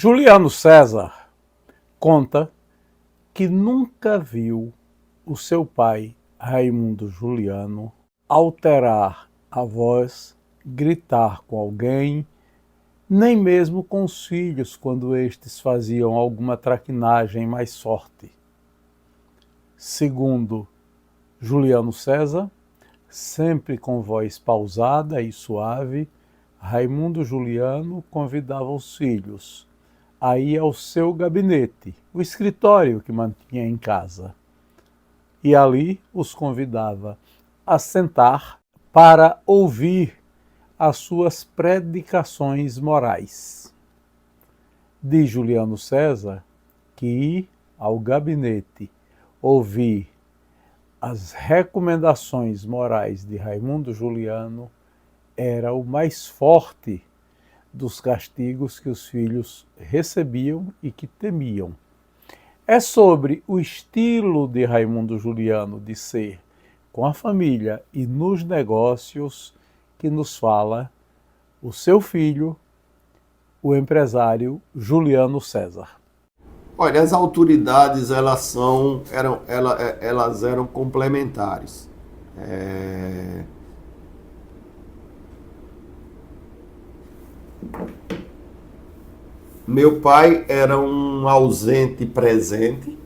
Juliano César conta que nunca viu o seu pai, Raimundo Juliano, alterar a voz, gritar com alguém, nem mesmo com os filhos quando estes faziam alguma traquinagem mais forte. Segundo Juliano César, sempre com voz pausada e suave, Raimundo Juliano convidava os filhos a ir ao seu gabinete, o escritório que mantinha em casa. E ali os convidava a sentar para ouvir as suas predicações morais. Diz Juliano César que ir ao gabinete ouvir as recomendações morais de Raimundo Juliano era o mais forte dos castigos que os filhos recebiam e que temiam. É sobre o estilo de Raimundo Juliano de ser com a família e nos negócios que nos fala o seu filho, o empresário Juliano César. Olha, as autoridades elas eram complementares. Meu pai era um ausente presente,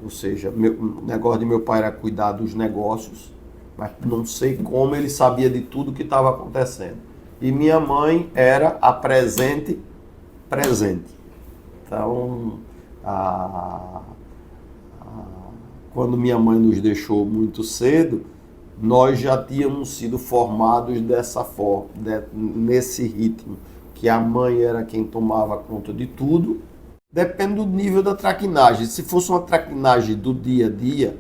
ou seja, o negócio de meu pai era cuidar dos negócios, mas não sei como ele sabia de tudo que estava acontecendo. E minha mãe era a presente. Então, quando minha mãe nos deixou muito cedo, nós já tínhamos sido formados dessa forma, nesse ritmo, que a mãe era quem tomava conta de tudo. Depende do nível da traquinagem. Se fosse uma traquinagem do dia a dia,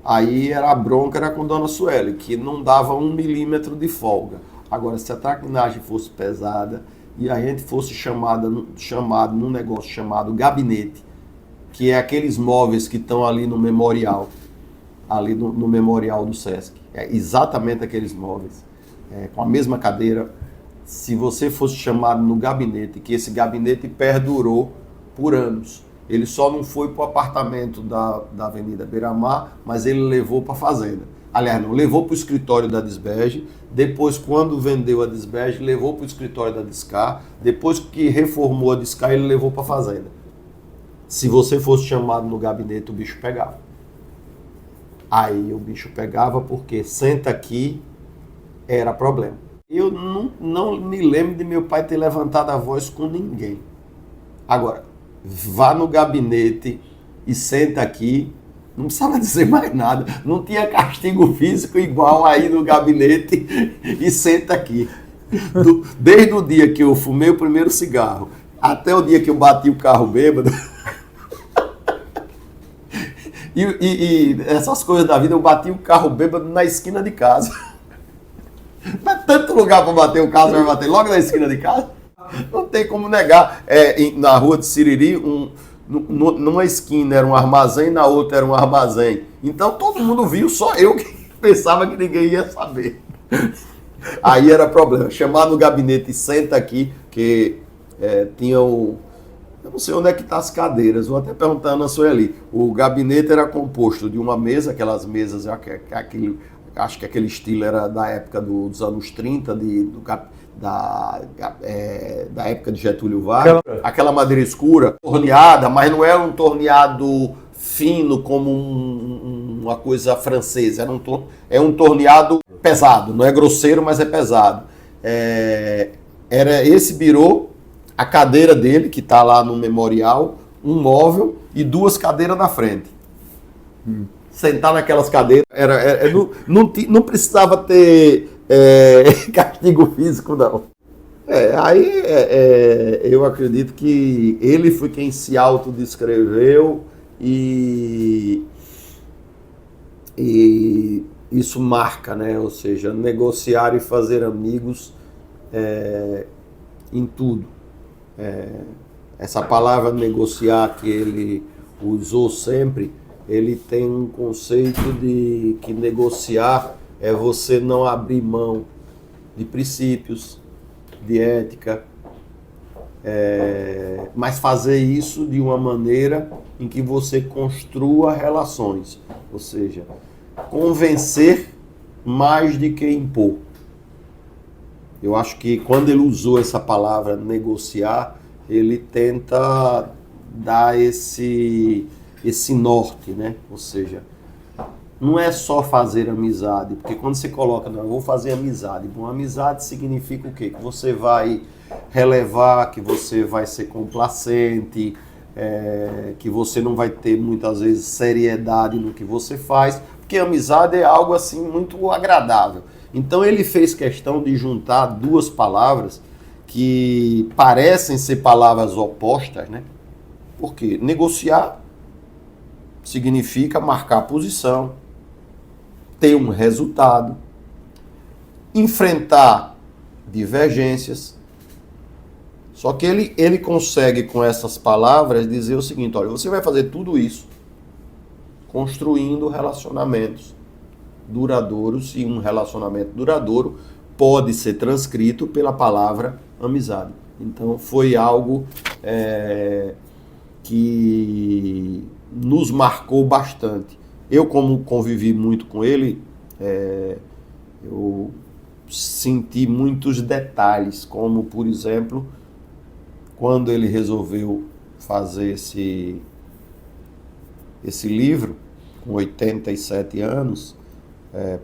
aí a bronca era com Dona Sueli, que não dava 1 milímetro de folga. Agora, se a traquinagem fosse pesada e a gente fosse chamado num negócio chamado gabinete, que é aqueles móveis que estão ali no memorial, ali no memorial do Sesc. É exatamente aqueles móveis, com a mesma cadeira. Se você fosse chamado no gabinete, que esse gabinete perdurou por anos. Ele só não foi para o apartamento da Avenida Beira-Mar, mas ele levou para a fazenda. Aliás, não, levou para o escritório da Disbege, depois, quando vendeu a Disbege, levou para o escritório da Discar, depois que reformou a Discar, ele levou para a fazenda. Se você fosse chamado no gabinete, o bicho pegava. Aí o bicho pegava porque senta aqui era problema. Eu não me lembro de meu pai ter levantado a voz com ninguém. Agora, vá no gabinete e senta aqui, não precisava dizer mais nada. Não tinha castigo físico igual aí no gabinete e senta aqui. Desde o dia que eu fumei o primeiro cigarro até o dia que eu bati o carro bêbado. E essas coisas da vida, eu bati o carro bêbado na esquina de casa. Não é tanto lugar para bater o carro, você vai bater logo na esquina de casa? Não tem como negar. Na rua de Siriri, numa esquina era um armazém, na outra era um armazém. Então todo mundo viu, só eu que pensava que ninguém ia saber. Aí era problema. Chamar no gabinete e senta aqui, que tinha o... Eu não sei onde é que tá as cadeiras, vou até perguntar a Ana Sueli. O gabinete era composto de uma mesa, aquelas mesas, acho que aquele estilo era da época dos anos 30, da época de Getúlio Vargas. Aquela madeira escura, torneada, mas não era um torneado fino como uma coisa francesa. É um torneado pesado, não é grosseiro, mas é pesado. Era esse birô, a cadeira dele, que está lá no memorial, um móvel e 2 cadeiras na frente. Sentar naquelas cadeiras, não precisava ter castigo físico, não. Eu acredito que ele foi quem se autodescreveu e isso marca, né? Ou seja, negociar e fazer amigos em tudo. Essa palavra negociar que ele usou sempre, ele tem um conceito de que negociar é você não abrir mão de princípios, de ética, mas fazer isso de uma maneira em que você construa relações, ou seja, convencer mais do que impor. Eu acho que quando ele usou essa palavra negociar, ele tenta dar esse norte, né? Ou seja, não é só fazer amizade, porque quando você coloca, não, eu vou fazer amizade. Bom, amizade significa o quê? Que você vai relevar, que você vai ser complacente, que você não vai ter muitas vezes seriedade no que você faz, porque amizade é algo assim muito agradável. Então ele fez questão de juntar duas palavras que parecem ser palavras opostas, né? Porque negociar significa marcar posição, ter um resultado, enfrentar divergências. Só que ele consegue com essas palavras dizer o seguinte, olha, você vai fazer tudo isso construindo relacionamentos duradouros, e um relacionamento duradouro pode ser transcrito pela palavra amizade. Então foi algo que nos marcou bastante. Eu, como convivi muito com ele, eu senti muitos detalhes, como, por exemplo, quando ele resolveu fazer esse livro, com 87 anos,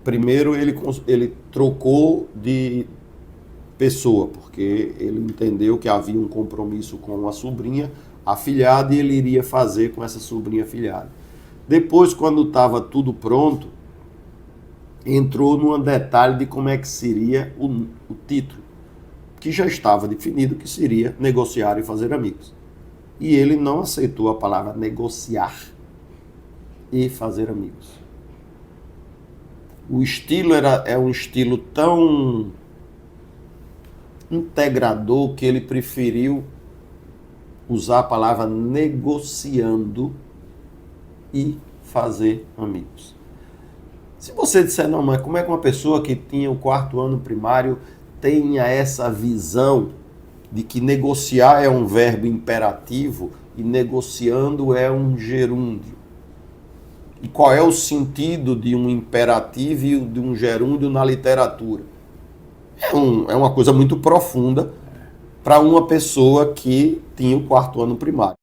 primeiro ele trocou de pessoa, porque ele entendeu que havia um compromisso com uma sobrinha afilhada e ele iria fazer com essa sobrinha afilhada. Depois, quando estava tudo pronto, entrou num detalhe de como é que seria o título, que já estava definido que seria negociar e fazer amigos. E ele não aceitou a palavra negociar e fazer amigos. O estilo é um estilo tão integrador que ele preferiu usar a palavra negociando e fazer amigos. Se você disser, não, mas como é que uma pessoa que tinha o 4º ano primário tenha essa visão de que negociar é um verbo imperativo e negociando é um gerúndio? E qual é o sentido de um imperativo e de um gerúndio na literatura? É uma coisa muito profunda para uma pessoa que tinha o 4º ano primário.